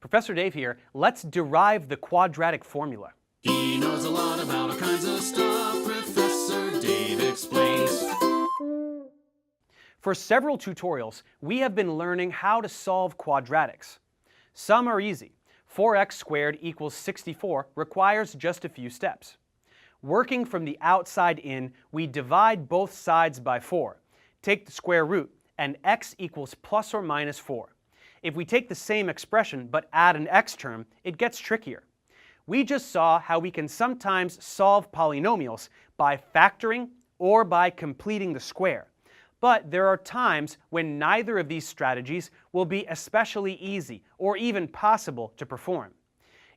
Professor Dave here. Let's derive the quadratic formula. He knows a lot about all kinds of stuff. Professor Dave explains. For several tutorials, we have been learning how to solve quadratics. Some are easy. 4x squared equals 64 requires just a few steps. Working from the outside in, we divide both sides by 4, take the square root, and x equals plus or minus 4. If we take the same expression but add an x term, it gets trickier. We just saw how we can sometimes solve polynomials by factoring or by completing the square. But there are times when neither of these strategies will be especially easy or even possible to perform.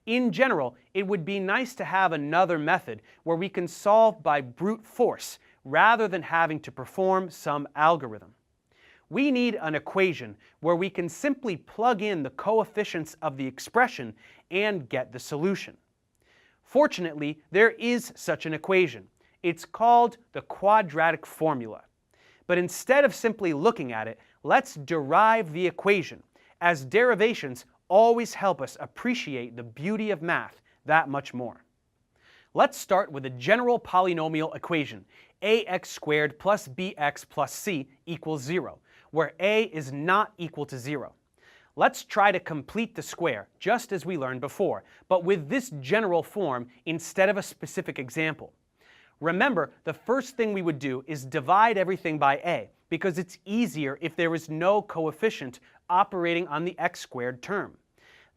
In general, it would be nice to have another method where we can solve by brute force rather than having to perform some algorithm. We need an equation where we can simply plug in the coefficients of the expression and get the solution. Fortunately, there is such an equation. It's called the quadratic formula. But instead of simply looking at it, let's derive the equation, as derivations always help us appreciate the beauty of math that much more. Let's start with a general polynomial equation, ax squared plus bx plus c equals 0, where a is not equal to 0. Let's try to complete the square, just as we learned before, but with this general form instead of a specific example. Remember, the first thing we would do is divide everything by a, because it's easier if there is no coefficient operating on the x squared term.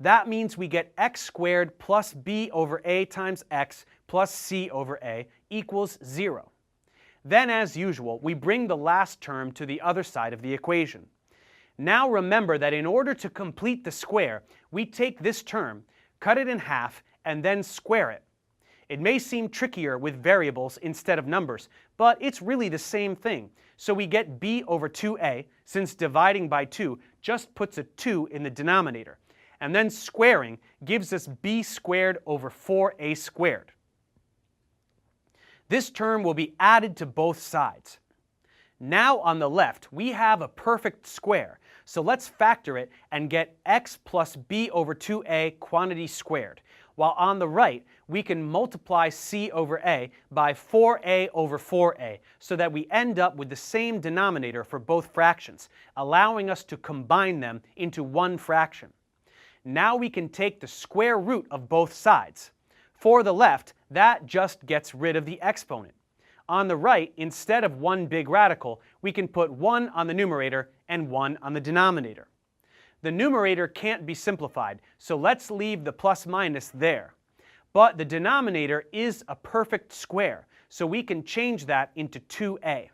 That means we get x squared plus b over a times x plus c over a equals 0. Then, as usual, we bring the last term to the other side of the equation. Now remember that in order to complete the square, we take this term, cut it in half, and then square it. It may seem trickier with variables instead of numbers, but it's really the same thing. So we get b over 2a, since dividing by 2 just puts a 2 in the denominator. And then squaring gives us b squared over 4a squared. This term will be added to both sides. Now on the left, we have a perfect square, so let's factor it and get x plus b over 2a quantity squared, while on the right, we can multiply c over a by 4a over 4a, so that we end up with the same denominator for both fractions, allowing us to combine them into one fraction. Now we can take the square root of both sides. For the left, that just gets rid of the exponent. On the right, instead of one big radical, we can put 1 on the numerator and 1 on the denominator. The numerator can't be simplified, so let's leave the plus minus there. But the denominator is a perfect square, so we can change that into 2a.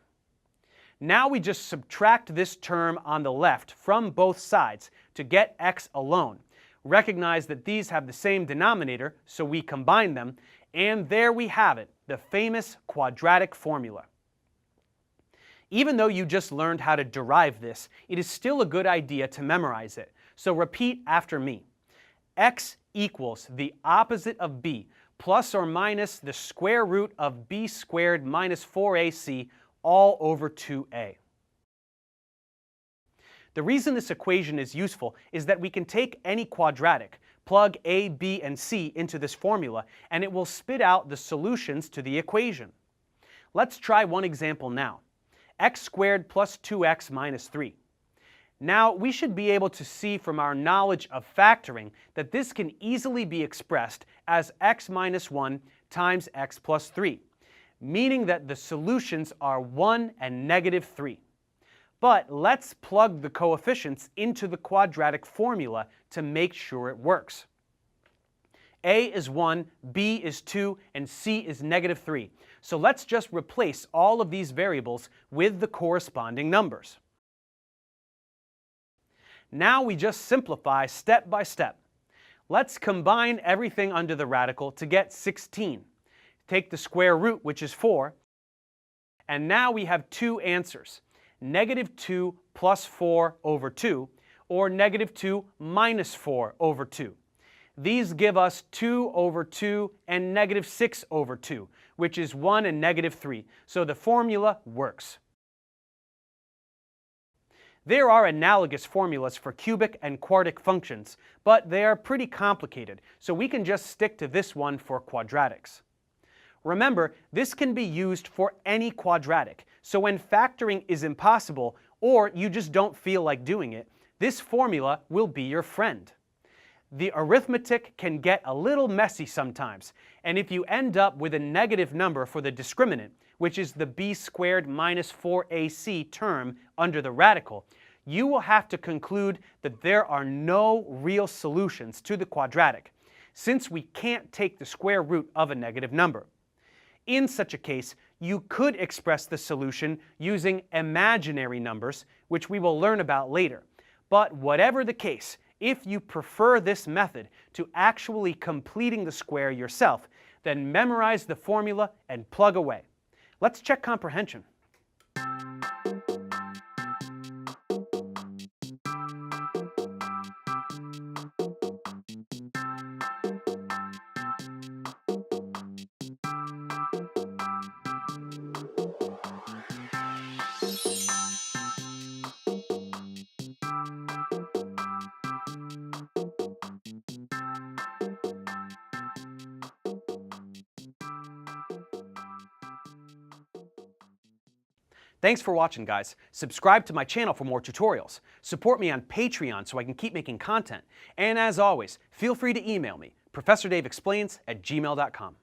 Now we just subtract this term on the left from both sides to get x alone. Recognize that these have the same denominator, so we combine them, and there we have it, the famous quadratic formula. Even though you just learned how to derive this, it is still a good idea to memorize it, so repeat after me. X equals the opposite of b plus or minus the square root of b squared minus 4ac all over 2a. The reason this equation is useful is that we can take any quadratic, plug a, b, and c into this formula, and it will spit out the solutions to the equation. Let's try one example now. X squared plus 2x minus 3. Now, we should be able to see from our knowledge of factoring that this can easily be expressed as x minus 1 times x plus 3, meaning that the solutions are 1 and negative 3. But let's plug the coefficients into the quadratic formula to make sure it works. A is 1, b is 2, and c is negative 3. So let's just replace all of these variables with the corresponding numbers. Now we just simplify step by step. Let's combine everything under the radical to get 16. Take the square root, which is 4, and now we have two answers. Negative 2 plus 4 over 2, or negative 2 minus 4 over 2. These give us 2 over 2 and negative 6 over 2, which is 1 and negative 3, so the formula works. There are analogous formulas for cubic and quartic functions, but they are pretty complicated, so we can just stick to this one for quadratics. Remember, this can be used for any quadratic, so when factoring is impossible or you just don't feel like doing it, this formula will be your friend. The arithmetic can get a little messy sometimes, and if you end up with a negative number for the discriminant, which is the b squared minus 4ac term under the radical, you will have to conclude that there are no real solutions to the quadratic, since we can't take the square root of a negative number. In such a case, you could express the solution using imaginary numbers, which we will learn about later. But whatever the case, if you prefer this method to actually completing the square yourself, then memorize the formula and plug away. Let's check comprehension. Thanks for watching, guys. Subscribe to my channel for more tutorials. Support me on Patreon so I can keep making content. And as always, feel free to email me, ProfessorDaveExplains@gmail.com.